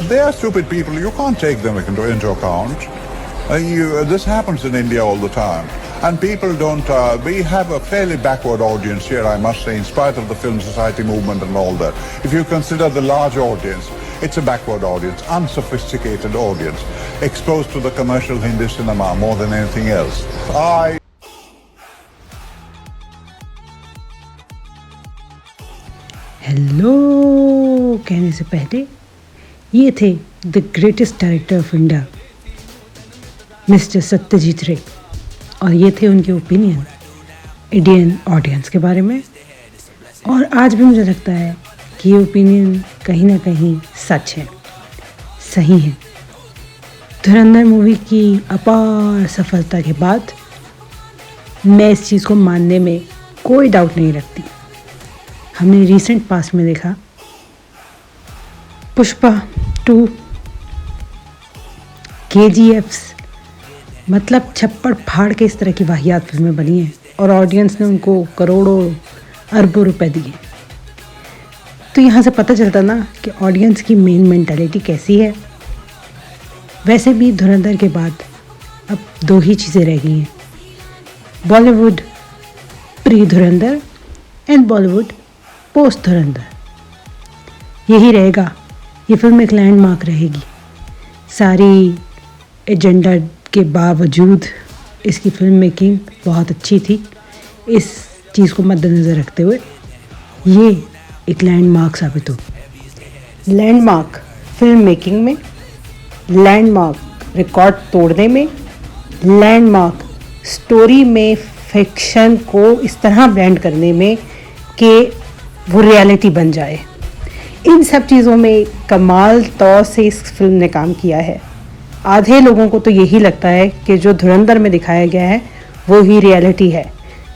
They are stupid people. You can't take them into account. This happens in India all the time. And people don't, we have a fairly backward audience here, I must say, in spite of the film society movement and all that. If you consider the large audience, it's a backward audience, unsophisticated audience, exposed to the commercial Hindi cinema more than anything else. Hello कहने से पहले ये थे the greatest director of India mister Satyajit रे, और ये थे उनके ओपिनियन इंडियन ऑडियंस के बारे में। और आज भी मुझे लगता है कि ये ओपिनियन कहीं ना कहीं सच है, सही है। धुरंधर मूवी की अपार सफलता के बाद मैं इस चीज़ को मानने में कोई डाउट नहीं रखती। हमने रिसेंट पास्ट में देखा पुष्पा 2, KGFs, मतलब छप्पड़ फाड़ के इस तरह की वाहियात फिल्में बनी हैं और ऑडियंस ने उनको करोड़ों अरबों रुपए दिए। तो यहाँ से पता चलता ना कि ऑडियंस की मेन मेंटालिटी कैसी है। वैसे भी धुरंधर के बाद अब 2 ही चीज़ें रह गई हैं, Bollywood pre Dhurandhar and Bollywood post धुरंधर। यही रहेगा, ये फिल्म एक लैंडमार्क रहेगी। सारी एजेंडा के बावजूद इसकी फिल्म मेकिंग बहुत अच्छी थी। इस चीज़ को मद्देनज़र रखते हुए ये एक लैंडमार्क साबित हो। लैंडमार्क फिल्म मेकिंग में, लैंडमार्क रिकॉर्ड तोड़ने में, लैंडमार्क स्टोरी में फिक्शन को इस तरह ब्लेंड करने में कि वो रियलिटी बन जाए। इन सब चीज़ों में कमाल तौर से इस फिल्म ने काम किया है। आधे लोगों को तो यही लगता है कि जो धुरंधर में दिखाया गया है वो ही रियलिटी है।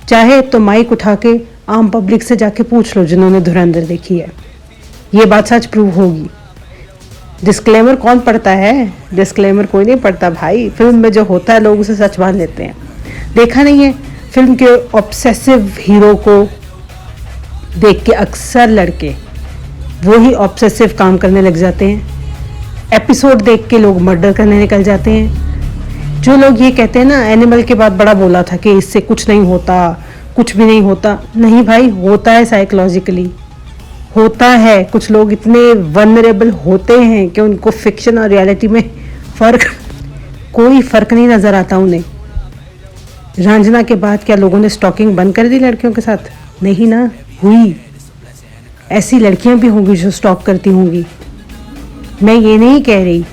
चाहे तो माइक उठा के आम पब्लिक से जाके पूछ लो जिन्होंने धुरंधर देखी है, ये बात सच प्रूव होगी। डिस्क्लेमर कौन पढ़ता है? डिस्क्लेमर कोई नहीं पढ़ता भाई। फिल्म में जो होता है लोग उसे सच मान लेते हैं। देखा नहीं है फिल्म के ऑब्सेसिव हीरो को देख के अक्सर लड़के वही ऑब्सेसिव काम करने लग जाते हैं। एपिसोड देख के लोग मर्डर करने निकल जाते हैं। जो लोग ये कहते हैं ना एनिमल के बाद बड़ा बोला था कि इससे कुछ नहीं होता, कुछ भी नहीं होता, नहीं भाई होता है, साइकोलॉजिकली होता है। कुछ लोग इतने वनरेबल होते हैं कि उनको फिक्शन और रियलिटी में कोई फ़र्क नहीं नज़र आता उन्हें। रांझना के बाद क्या लोगों ने स्टॉकिंग बंद कर दी लड़कियों के साथ? नहीं ना, हुई। ऐसी लड़कियां भी होंगी जो स्टॉक करती होंगी। मैं ये नहीं कह रही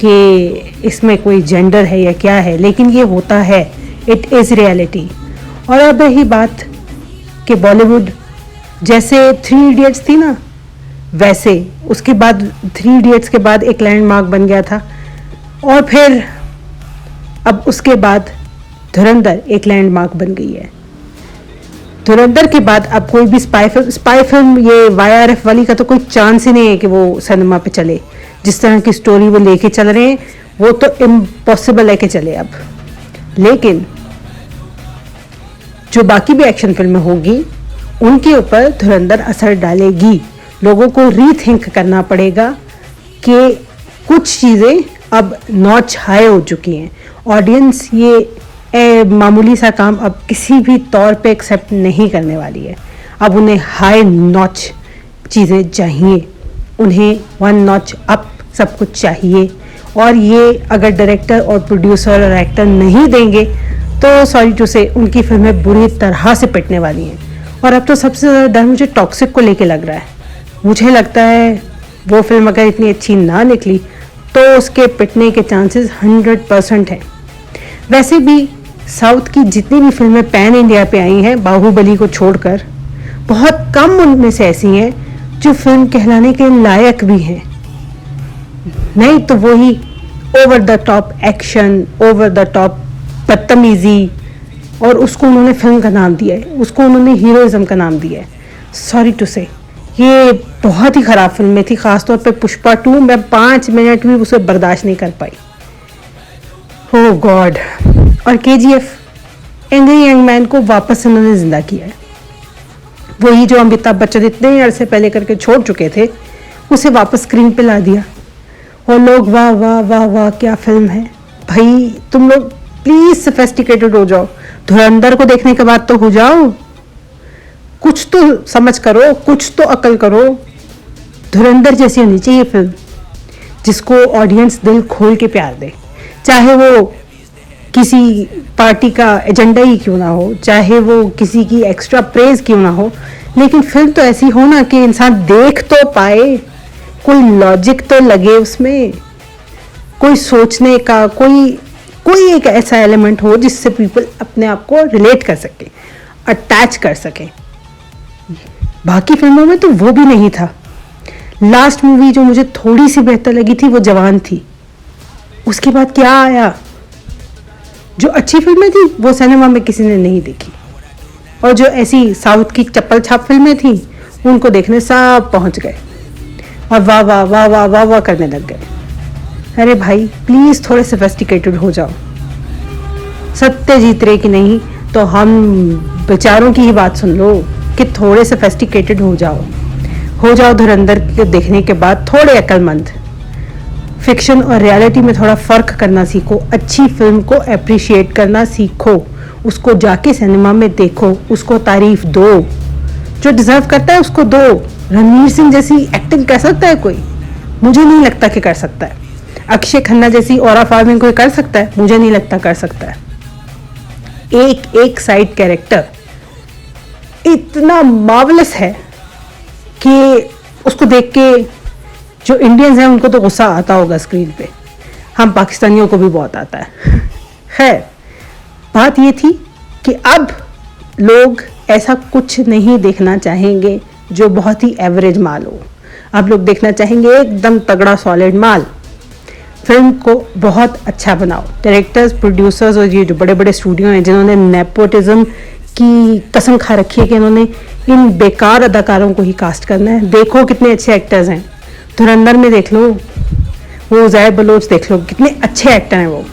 कि इसमें कोई जेंडर है या क्या है, लेकिन ये होता है, इट इज़ रियलिटी। और अब रही बात कि बॉलीवुड जैसे 3 इडियट्स थी ना, वैसे उसके बाद 3 इडियट्स के बाद एक लैंडमार्क बन गया था, और फिर अब उसके बाद धुरंधर एक लैंडमार्क बन गई है। धुरंधर के बाद अब कोई भी स्पाई फिल्म ये YRF वाली का तो कोई चांस ही नहीं है कि वो सिनेमा पे चले। जिस तरह की स्टोरी वो लेके चल रहे हैं वो तो इम्पॉसिबल है कि चले अब। लेकिन जो बाकी भी एक्शन फिल्में होगी उनके ऊपर धुरंधर असर डालेगी। लोगों को रीथिंक करना पड़ेगा कि कुछ चीज़ें अब नॉच हाई हो चुकी हैं। ऑडियंस ये मामूली सा काम अब किसी भी तौर पे एक्सेप्ट नहीं करने वाली है। अब उन्हें हाई नॉच चीज़ें चाहिए, उन्हें 1 नॉच अप सब कुछ चाहिए। और ये अगर डायरेक्टर और प्रोड्यूसर और एक्टर नहीं देंगे तो सॉरी टू से उनकी फिल्में बुरी तरह से पिटने वाली हैं। और अब तो सबसे ज़्यादा डर मुझे टॉक्सिक को लेके लग रहा है। मुझे लगता है वो फिल्म अगर इतनी अच्छी ना निकली तो उसके पिटने के चांसेस 100% हैं। वैसे भी साउथ की जितनी भी फिल्में पैन इंडिया पे आई हैं बाहुबली को छोड़कर, बहुत कम उनमें से ऐसी हैं जो फिल्म कहलाने के लायक भी हैं। नहीं तो वही over the top action, over the top बदतमीजी, और उसको उन्होंने फिल्म का नाम दिया है, उसको उन्होंने हीरोइज्म का नाम दिया है। सॉरी टू से ये बहुत ही ख़राब फिल्में थी। ख़ासतौर पे पुष्पा 2 मैं 5 मिनट भी उसे बर्दाश्त नहीं कर पाई। ओह गॉड। और KGF एंग्री यंग मैन को वापस उन्होंने जिंदा किया है। वही जो अमिताभ बच्चन इतने अरसे पहले करके छोड़ चुके थे उसे वापस स्क्रीन पे ला दिया। और लोग वाह वाह वाह वाह क्या फिल्म है। भाई तुम लोग प्लीज सोफिस्टिकेटेड हो जाओ, धुरंधर को देखने के बाद तो हो जाओ, कुछ तो समझ करो, कुछ तो अकल करो। धुरंधर जैसी होनी चाहिए फिल्म जिसको ऑडियंस दिल खोल के प्यार दे, चाहे वो किसी पार्टी का एजेंडा ही क्यों ना हो, चाहे वो किसी की एक्स्ट्रा प्रेज क्यों ना हो, लेकिन फिल्म तो ऐसी हो ना कि इंसान देख तो पाए, कोई लॉजिक तो लगे उसमें, कोई सोचने का कोई एक ऐसा एलिमेंट हो जिससे पीपल अपने आप को रिलेट कर सके, अटैच कर सके। बाकी फिल्मों में तो वो भी नहीं था। लास्ट मूवी जो मुझे थोड़ी सी बेहतर लगी थी वो जवान थी। उसके बाद क्या आया? जो अच्छी फिल्में थी वो सिनेमा में किसी ने नहीं देखी, और जो ऐसी साउथ की चप्पल छाप फिल्में थी उनको देखने सब पहुंच गए और वाह वाह वाह वाह वाह वाह करने लग गए। अरे भाई प्लीज थोड़े सोफिस्टिकेटेड हो जाओ। सत्य जीत रहे कि नहीं तो हम बेचारों की ही बात सुन लो कि थोड़े सोफिस्टिकेटेड हो जाओ धुरंधर के देखने के बाद थोड़े अक्लमंद। फिक्शन और रियलिटी में थोड़ा फर्क करना सीखो, अच्छी फिल्म को अप्रिशिएट करना सीखो, उसको जाके सिनेमा में देखो, उसको तारीफ दो, जो डिजर्व करता है उसको दो। रणवीर सिंह जैसी एक्टिंग कर सकता है कोई? मुझे नहीं लगता कि कर सकता है। अक्षय खन्ना जैसी ऑरा फार्मिंग कोई कर सकता है? मुझे नहीं लगता कर सकता है। एक एक साइड कैरेक्टर इतना मार्वलस है कि उसको देख के जो इंडियंस हैं उनको तो गुस्सा आता होगा स्क्रीन पे, हम पाकिस्तानियों को भी बहुत आता है। खैर बात ये थी कि अब लोग ऐसा कुछ नहीं देखना चाहेंगे जो बहुत ही एवरेज माल हो। अब लोग देखना चाहेंगे एकदम तगड़ा सॉलिड माल। फिल्म को बहुत अच्छा बनाओ। डायरेक्टर्स, प्रोड्यूसर्स और ये जो बड़े बड़े स्टूडियो हैं जिन्होंने नेपोटिज्म की कसम खा रखी है कि इन्होंने इन बेकार अदाकारों को ही कास्ट करना है, देखो कितने अच्छे एक्टर्स हैं। धुरंधर में देख लो, वो ज़ैद बलोच देख लो, कितने अच्छे एक्टर हैं वो।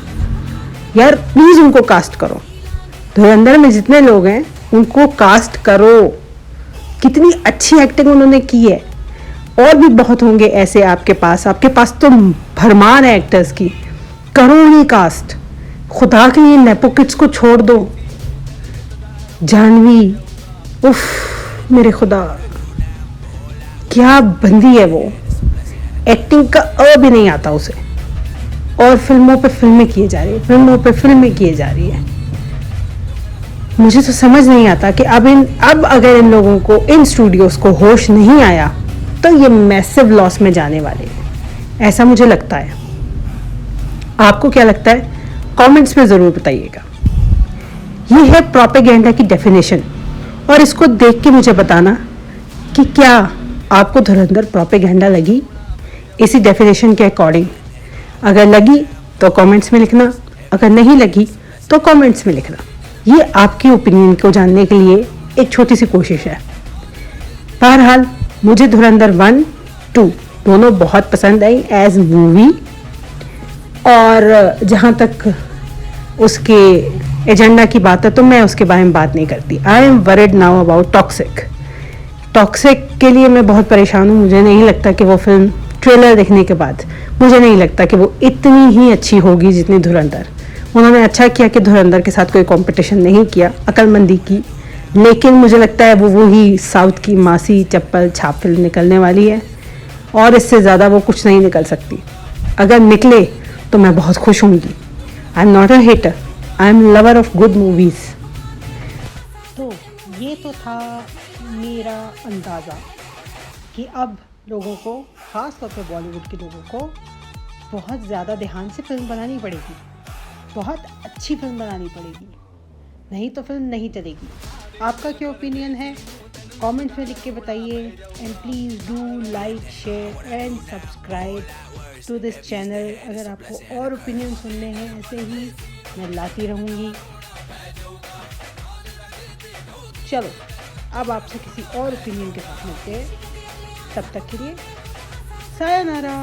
यार प्लीज़ उनको कास्ट करो। धुरंधर में जितने लोग हैं उनको कास्ट करो, कितनी अच्छी एक्टिंग उन्होंने की है। और भी बहुत होंगे ऐसे आपके पास तो भरमार है एक्टर्स की, करो उन्हें कास्ट। खुदा के लिए नेपो किड्स को छोड़ दो। जानवी, उफ मेरे खुदा, क्या बंदी है वो, एक्टिंग का अ भी नहीं आता उसे, और फिल्मों पे फिल्में किए जा रही है। मुझे तो समझ नहीं आता कि अब अगर इन लोगों को, इन स्टूडियोज को होश नहीं आया तो ये मैसिव लॉस में जाने वाले हैं, ऐसा मुझे लगता है। आपको क्या लगता है? कमेंट्स में ज़रूर बताइएगा। ये है प्रोपेगेंडा की डेफिनेशन, और इसको देख के मुझे बताना कि क्या आपको धुरंधर प्रोपेगेंडा लगी इसी डेफिनेशन के अकॉर्डिंग। अगर लगी तो कमेंट्स में लिखना, अगर नहीं लगी तो कमेंट्स में लिखना। ये आपकी ओपिनियन को जानने के लिए एक छोटी सी कोशिश है। बहरहाल मुझे धुरंधर 1, 2 दोनों बहुत पसंद आई एज मूवी, और जहाँ तक उसके एजेंडा की बात है तो मैं उसके बारे में बात नहीं करती। I am worried now about toxic के लिए मैं बहुत परेशान हूँ। मुझे नहीं लगता कि वो फिल्म, ट्रेलर देखने के बाद मुझे नहीं लगता कि वो इतनी ही अच्छी होगी जितनी धुरंधर। उन्होंने अच्छा किया कि धुरंधर के साथ कोई कंपटीशन नहीं किया, अक्लमंदी की, लेकिन मुझे लगता है वो ही साउथ की मासी चप्पल छाप फिल्म निकलने वाली है, और इससे ज़्यादा वो कुछ नहीं निकल सकती। अगर निकले तो मैं बहुत खुश होंगी। I am not a hater, I am lover of good movies. तो ये तो था मेरा अंदाज़ा कि अब लोगों को, ख़ास तौर पर बॉलीवुड के लोगों को, बहुत ज़्यादा ध्यान से फिल्म बनानी पड़ेगी, बहुत अच्छी फिल्म बनानी पड़ेगी, नहीं तो फिल्म नहीं चलेगी। आपका क्या ओपिनियन है? कमेंट्स में लिख के बताइए, and please do like, share and subscribe to this channel. अगर आपको और ओपिनियन सुनने हैं ऐसे ही, मैं लाती रहूँगी। चलो अब आपसे किसी और ओपिनियन के साथ मिलते हैं, तब तक के लिए सायोनारा।